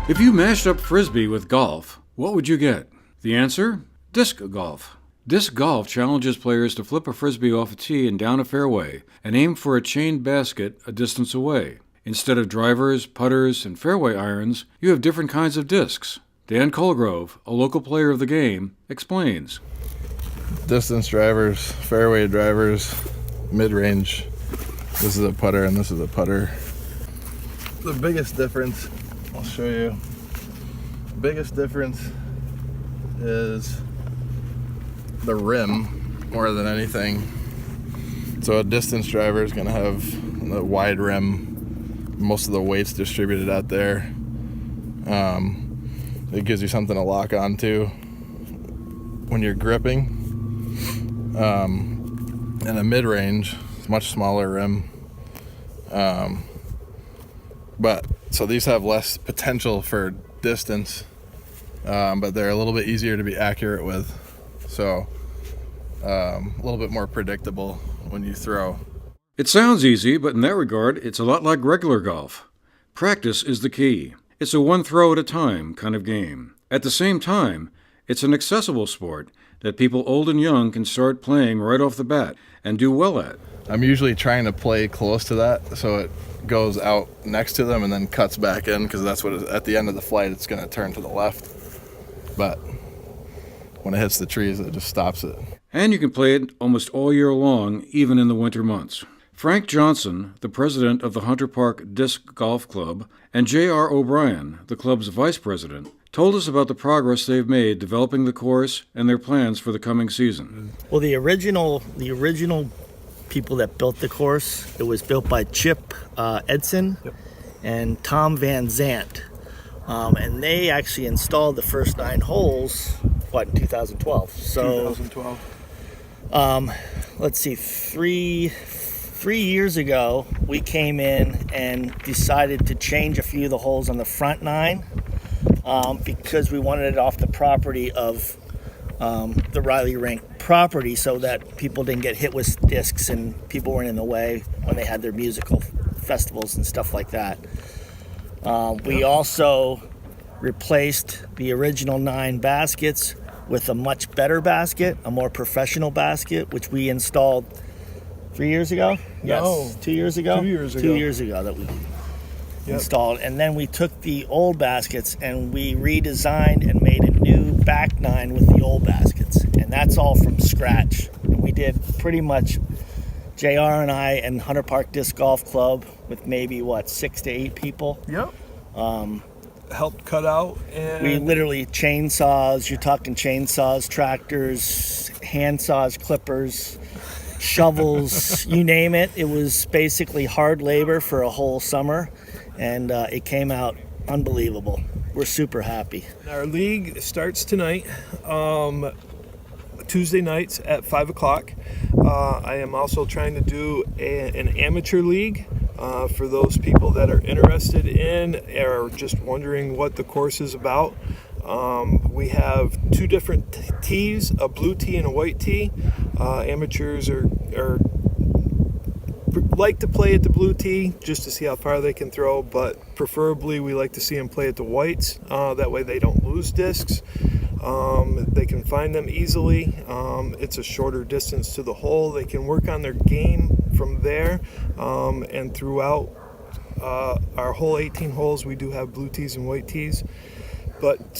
If you mashed up frisbee with golf, what would you get? The answer? Disc golf. Disc golf challenges players to flip a frisbee off a tee and down a fairway and aim for a chained basket a distance away. Instead of drivers, putters, and fairway irons, you have different kinds of discs. Dan Colgrove, a local player of the game, explains. Distance drivers, fairway drivers, mid-range. This is a putter and this is a putter. The biggest difference, I'll show you. The biggest difference is the rim more than anything. So a distance driver is going to have the wide rim, most of the weight's distributed out there. It gives you something to lock onto when you're gripping. And a mid-range, it's much smaller rim. But so these have less potential for distance, but they're a little bit easier to be accurate with. So a little bit more predictable when you throw. It sounds easy, but in that regard, it's a lot like regular golf. Practice is the key. It's a one throw at a time kind of game. At the same time, it's an accessible sport that people old and young can start playing right off the bat and do well at. I'm usually trying to play close to that so it goes out next to them and then cuts back in, because that's what at the end of the flight it's going to turn to the left. But when it hits the trees, it just stops it. And you can play it almost all year long, even in the winter months. Frank Johnson, the president of the Hunter Park Disc Golf Club, and J.R. O'Brien, the club's vice president, told us about the progress they've made developing the course and their plans for the coming season. Well, the original people that built the course, it was built by Chip Edson and Tom Van Zant. And they actually installed the first 9 holes, in 2012? So, 2012. Let's see, three years ago, we came in and decided to change a few of the holes on the front 9 because we wanted it off the property of the Riley Rink property so that people didn't get hit with discs and people weren't in the way when they had their musical festivals and stuff like that. We also replaced the original 9 baskets with a much better basket, a more professional basket, which we installed 3 years ago? No. Yes, 2 years ago? 2 years ago. 2 years ago that we installed. And then we took the old baskets and we redesigned and made a new back 9 with the old baskets. And that's all from scratch. And we did pretty much JR and I and Hunter Park Disc Golf Club with maybe, 6 to 8 people. Yep. Helped cut out. And We literally chainsaws, you're talking chainsaws, tractors, hand saws, clippers, shovels, you name it. It was basically hard labor for a whole summer, and it came out unbelievable. We're super happy. Our league starts tonight, Tuesday nights at 5 o'clock. I am also trying to do an amateur league for those people that are interested in or just wondering what the course is about. We have 2 different tees, a blue tee and a white tee. Amateurs are like to play at the blue tee just to see how far they can throw, but preferably we like to see them play at the whites. That way they don't lose discs. They can find them easily. It's a shorter distance to the hole. They can work on their game from there, and throughout our whole 18 holes we do have blue tees and white tees. But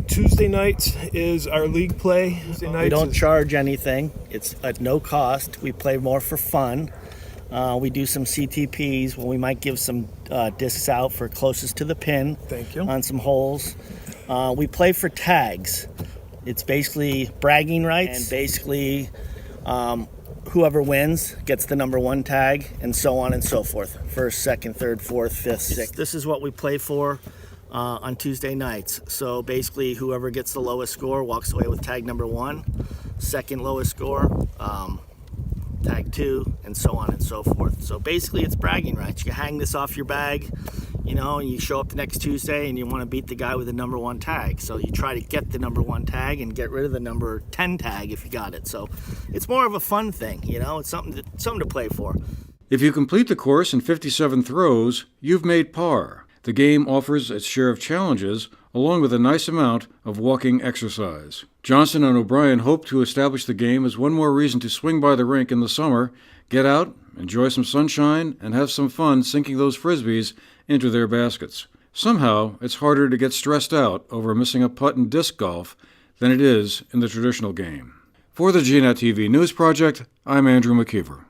Tuesday nights is our league play. We don't charge anything. It's at no cost. We play more for fun. We do some CTPs where we might give some discs out for closest to the pin. Thank you. On some holes. We play for tags. It's basically bragging rights, and basically whoever wins gets the number 1 tag, and so on and so forth. First, second, third, fourth, fifth, sixth. This is what we play for on Tuesday nights. So basically whoever gets the lowest score walks away with tag number 1, second lowest score, tag 2, and so on and so forth. So basically it's bragging rights. You hang this off your bag, and you show up the next Tuesday and you want to beat the guy with the number 1 tag. So you try to get the number 1 tag and get rid of the number 10 tag if you got it. So it's more of a fun thing, it's something to play for. If you complete the course in 57 throws, you've made par. The game offers its share of challenges, along with a nice amount of walking exercise. Johnson and O'Brien hope to establish the game as one more reason to swing by the rink in the summer, get out, enjoy some sunshine, and have some fun sinking those frisbees into their baskets. Somehow, it's harder to get stressed out over missing a putt in disc golf than it is in the traditional game. For the GNAT-TV News Project, I'm Andrew McKeever.